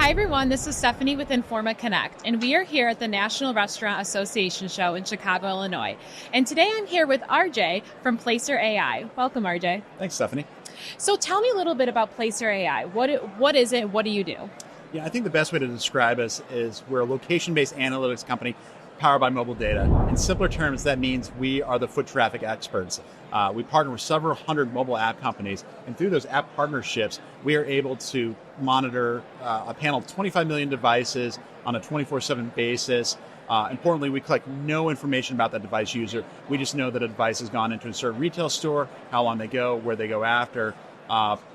Hi everyone, this is Stephanie with Informa Connect, and we are here at the National Restaurant Association show in Chicago, Illinois. And today I'm here with RJ from Placer.ai. Welcome, RJ. Thanks, Stephanie. So tell me a little bit about Placer.ai. What is it? What do you do? Yeah, I think the best way to describe us is we're a location-based analytics company powered by mobile data. In simpler terms, that means we are the foot traffic experts. We partner with several hundred mobile app companies, and through those app partnerships, we are able to monitor a panel of 25 million devices on a 24/7 basis. Importantly, we collect no information about that device user. We just know that a device has gone into a certain retail store, how long they go, where they go after.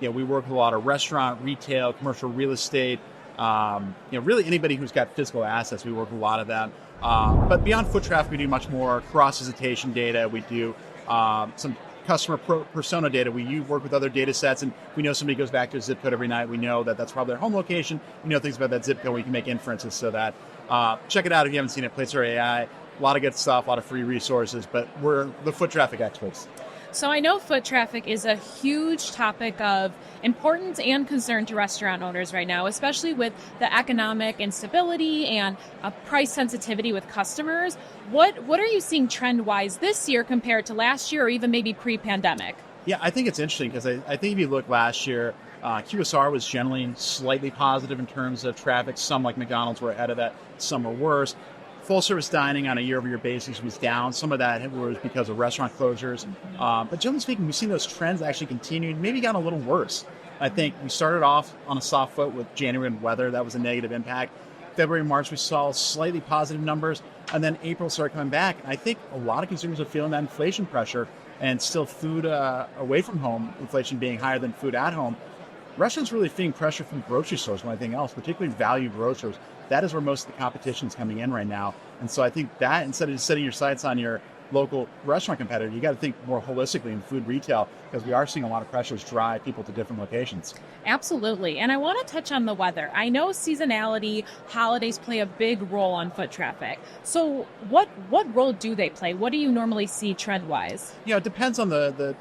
We work with a lot of restaurant, retail, commercial real estate, really anybody who's got physical assets. We work with a lot of them. But beyond foot traffic, we do much more cross-visitation data. We do some customer persona data. We work with other data sets, and we know somebody goes back to a zip code every night. We know that that's probably their home location. We know things about that zip code. We can make inferences so that, check it out if you haven't seen it, Placer.ai. A lot of good stuff, a lot of free resources, but we're the foot traffic experts. So I know foot traffic is a huge topic of importance and concern to restaurant owners right now, especially with the economic instability and price sensitivity with customers. What are you seeing trend-wise this year compared to last year or even maybe pre-pandemic? Yeah, I think it's interesting because I think if you look last year, QSR was generally slightly positive in terms of traffic. Some, like McDonald's, were ahead of that. Some were worse. Full-service dining on a year-over-year basis was down. Some of that was because of restaurant closures. But generally speaking, we've seen those trends actually continue, maybe gotten a little worse. I think we started off on a soft foot with January and weather. That was a negative impact. February and March, we saw slightly positive numbers. And then April started coming back. And I think a lot of consumers are feeling that inflation pressure and still food away from home, inflation being higher than food at home. Restaurants really feeling pressure from grocery stores more than anything else, particularly value grocers. That is where most of the competition is coming in right now. And so I think that instead of just setting your sights on your local restaurant competitor, you got to think more holistically in food retail, because we are seeing a lot of pressures drive people to different locations. Absolutely. And I want to touch on the weather. I know seasonality, holidays play a big role on foot traffic. So what role do they play? What do you normally see trend-wise? It depends on the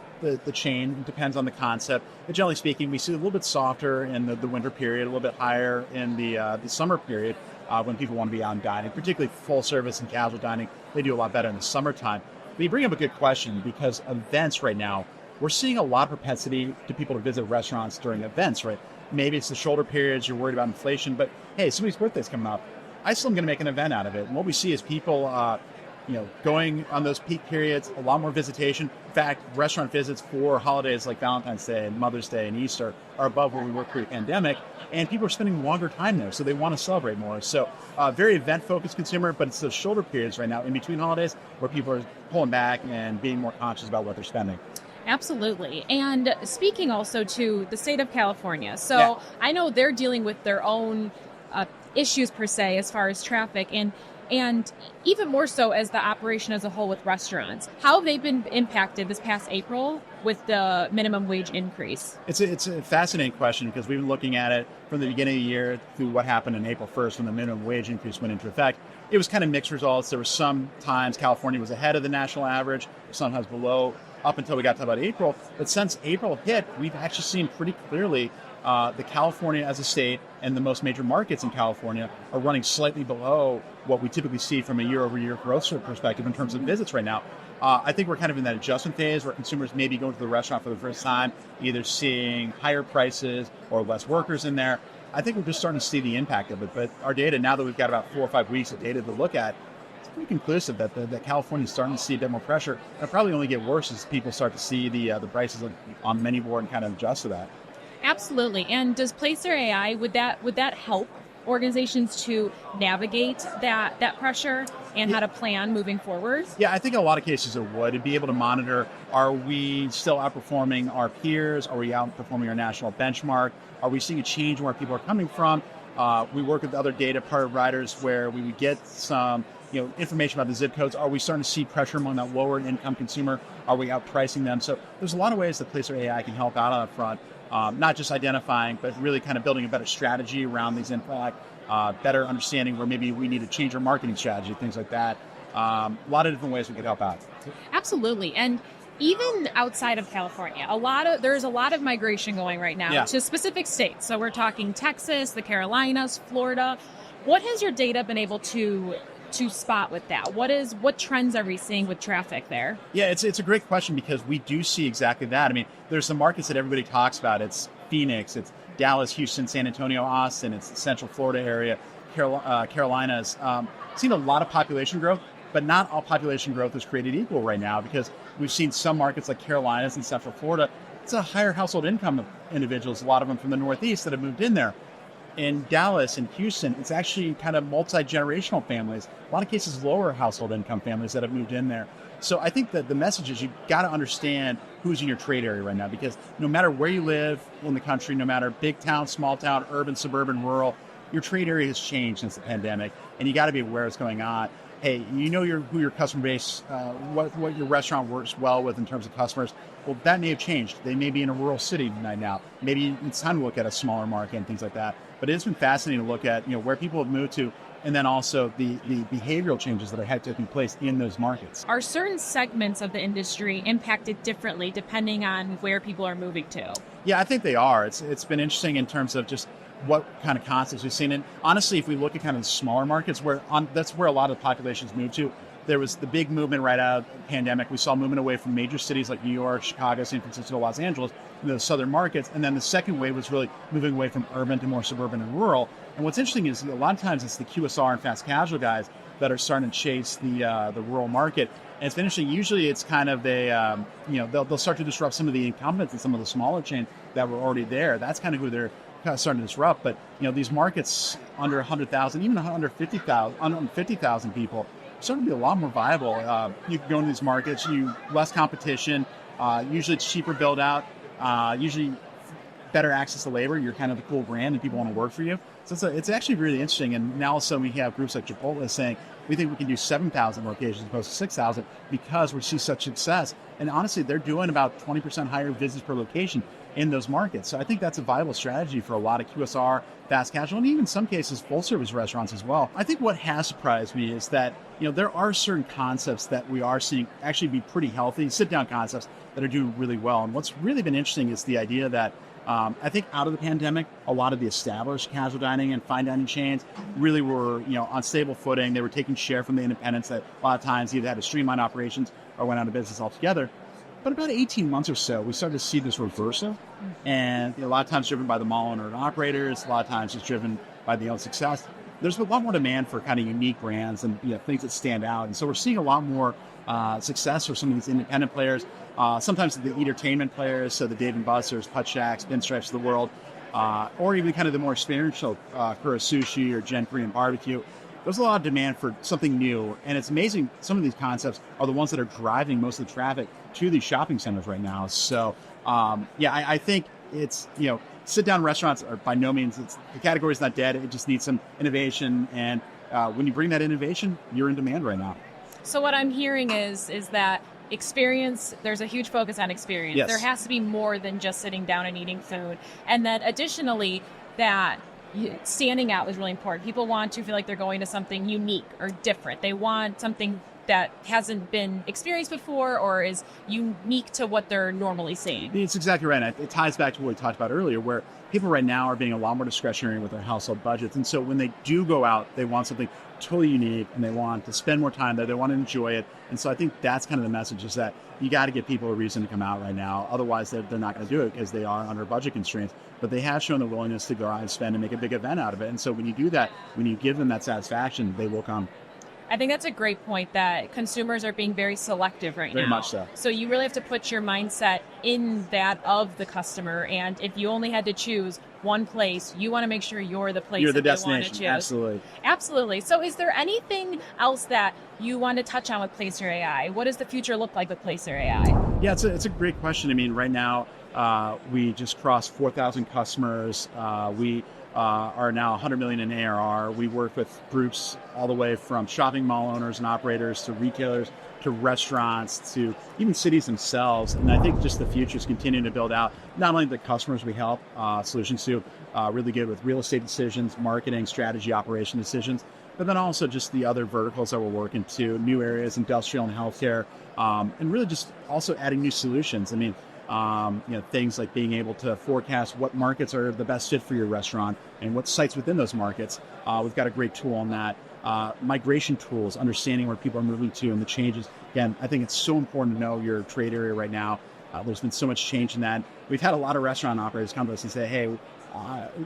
chain, it depends on the concept. But generally speaking, we see a little bit softer in the winter period, a little bit higher in the summer period when people want to be out and dining, particularly full service and casual dining. They do a lot better in the summertime. But you bring up a good question, because events right now, we're seeing a lot of propensity to people to visit restaurants during events, right? Maybe it's the shoulder periods, you're worried about inflation, but hey, somebody's birthday's coming up. I still am going to make an event out of it. And what we see is people going on those peak periods, a lot more visitation. In fact, restaurant visits for holidays like Valentine's Day and Mother's Day and Easter are above where we were pre-pandemic, and people are spending longer time there, so they want to celebrate more. So very event-focused consumer, but it's those shoulder periods right now in between holidays where people are pulling back and being more conscious about what they're spending. Absolutely. And speaking also to the state of California, so I know they're dealing with their own issues per se as far as traffic, and even more so as the operation as a whole with restaurants. How have they been impacted this past April with the minimum wage increase? It's a fascinating question, because we've been looking at it from the beginning of the year through what happened in April 1st when the minimum wage increase went into effect. It was kind of mixed results. There were some times California was ahead of the national average, sometimes below, up until we got to about April. But since April hit, we've actually seen pretty clearly the California as a state and the most major markets in California are running slightly below what we typically see from a year-over-year growth perspective in terms of visits right now. I think we're kind of in that adjustment phase where consumers may be going to the restaurant for the first time, either seeing higher prices or less workers in there. I think we're just starting to see the impact of it. But our data, now that we've got about 4 or 5 weeks of data to look at, it's pretty conclusive that California is starting to see a bit more pressure. It'll probably only get worse as people start to see the prices on the menu board and kind of adjust to that. Absolutely. And does Placer.ai, would that help organizations to navigate that pressure and how to plan moving forward? Yeah, I think in a lot of cases it would. It'd be able to monitor, are we still outperforming our peers? Are we outperforming our national benchmark? Are we seeing a change in where people are coming from? We work with other data providers where we would get some information about the zip codes. Are we starting to see pressure among that lower income consumer? Are we outpricing them? So there's a lot of ways that Placer.ai can help out on that front. Not just identifying, but really kind of building a better strategy around these impact, better understanding where maybe we need to change our marketing strategy, things like that. A lot of different ways we could help out. Absolutely. And even outside of California, there's a lot of migration going right now to specific states. So we're talking Texas, the Carolinas, Florida. What has your data been able to spot with that? What trends are we seeing with traffic there? Yeah, it's a great question because we do see exactly that. I mean, there's some markets that everybody talks about. It's Phoenix, it's Dallas, Houston, San Antonio, Austin, it's the Central Florida area, Carolinas. Seen a lot of population growth, but not all population growth is created equal right now because we've seen some markets like Carolinas and Central Florida. It's a higher household income of individuals, a lot of them from the Northeast that have moved in there. In Dallas and Houston, it's actually kind of multi-generational families, a lot of cases lower household income families that have moved in there. So I think that the message is you've got to understand who's in your trade area right now, because no matter where you live in the country, no matter big town, small town, urban, suburban, rural, your trade area has changed since the pandemic, and you got to be aware of what's going on. Hey, you know who your customer base, what your restaurant works well with in terms of customers. Well, that may have changed. They may be in a rural city right now. Maybe it's time to look at a smaller market and things like that. But it's been fascinating to look at, where people have moved to, and then also the behavioral changes that are taking place in those markets. Are certain segments of the industry impacted differently depending on where people are moving to? Yeah, I think they are. It's been interesting in terms of just what kind of concepts we've seen. And honestly, if we look at kind of the smaller markets, that's where a lot of the populations moved to. There was the big movement right out of the pandemic. We saw movement away from major cities like New York, Chicago, San Francisco, Los Angeles, the southern markets. And then the second wave was really moving away from urban to more suburban and rural. And what's interesting is a lot of times it's the QSR and fast casual guys that are starting to chase the rural market. And it's been interesting. Usually it's kind of they'll start to disrupt some of the incumbents and some of the smaller chains that were already there. That's kind of who they're kind of starting to disrupt. But these markets under 100,000, even under 50,000 people, starting to be a lot more viable. You can go into these markets, less competition. Usually it's cheaper build out. Usually better access to labor. You're kind of the cool brand and people want to work for you. So it's actually really interesting. And now also we have groups like Chipotle saying, we think we can do 7,000 locations as opposed to 6,000 because we see such success. And honestly, they're doing about 20% higher visits per location in those markets. So I think that's a viable strategy for a lot of QSR, fast casual, and even in some cases full service restaurants as well. I think what has surprised me is that there are certain concepts that we are seeing actually be pretty healthy, sit down concepts that are doing really well. And what's really been interesting is the idea that I think out of the pandemic, a lot of the established casual dining and fine dining chains really were, on stable footing. They were taking share from the independents that a lot of times either had to streamline operations or went out of business altogether. But about 18 months or so, we started to see this reversal. And a lot of times driven by the mall owner and operators, a lot of times it's driven by the own success. There's a lot more demand for kind of unique brands and things that stand out. And so we're seeing a lot more success for some of these independent players. Sometimes the entertainment players, so the Dave & Buster's, Putt Shacks, Pinstripes of the world, or even kind of the more experiential Kura Sushi or Gen Korean Barbecue. There's a lot of demand for something new, and it's amazing. Some of these concepts are the ones that are driving most of the traffic to these shopping centers right now. So, I think it's, sit-down restaurants are by no means, the category's not dead. It just needs some innovation, and when you bring that innovation, you're in demand right now. So what I'm hearing is that experience, there's a huge focus on experience. Yes. There has to be more than just sitting down and eating food. And then additionally, that standing out is really important. People want to feel like they're going to something unique or different. They want something that hasn't been experienced before or is unique to what they're normally seeing. It's exactly right. And it ties back to what we talked about earlier, where people right now are being a lot more discretionary with their household budgets. And so when they do go out, they want something totally unique and they want to spend more time there. They want to enjoy it. And so I think that's kind of the message, is that you got to give people a reason to come out right now. Otherwise, they're not going to do it because they are under budget constraints. But they have shown the willingness to go out and spend and make a big event out of it. And so when you do that, when you give them that satisfaction, they will come. I think that's a great point, that consumers are being very selective right now. Very much so. So you really have to put your mindset in that of the customer. And if you only had to choose one place, you want to make sure you're the place you're the that destination. They want to choose. Absolutely. Absolutely. So is there anything else that you want to touch on with Placer.ai? What does the future look like with Placer.ai? Yeah, it's a great question. I mean, right now, we just crossed 4,000 customers. We are now 100 million in ARR. We work with groups all the way from shopping mall owners and operators to retailers to restaurants to even cities themselves. And I think just the future is continuing to build out not only the customers we help, solutions to, really good with real estate decisions, marketing, strategy, operation decisions, but then also just the other verticals that we're working to, new areas, industrial and healthcare, and really just also adding new solutions. I mean, things like being able to forecast what markets are the best fit for your restaurant and what sites within those markets. We've got a great tool on that. Migration tools, understanding where people are moving to and the changes. Again, I think it's so important to know your trade area right now. There's been so much change in that. We've had a lot of restaurant operators come to us and say, hey,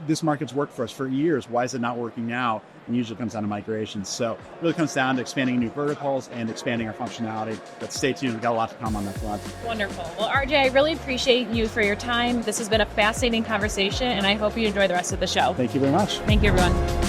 this market's worked for us for years. Why is it not working now? And usually comes down to migration. So it really comes down to expanding new verticals and expanding our functionality. But stay tuned. We've got a lot to come on that front. Wonderful. Well, RJ, I really appreciate you for your time. This has been a fascinating conversation, and I hope you enjoy the rest of the show. Thank you very much. Thank you, everyone.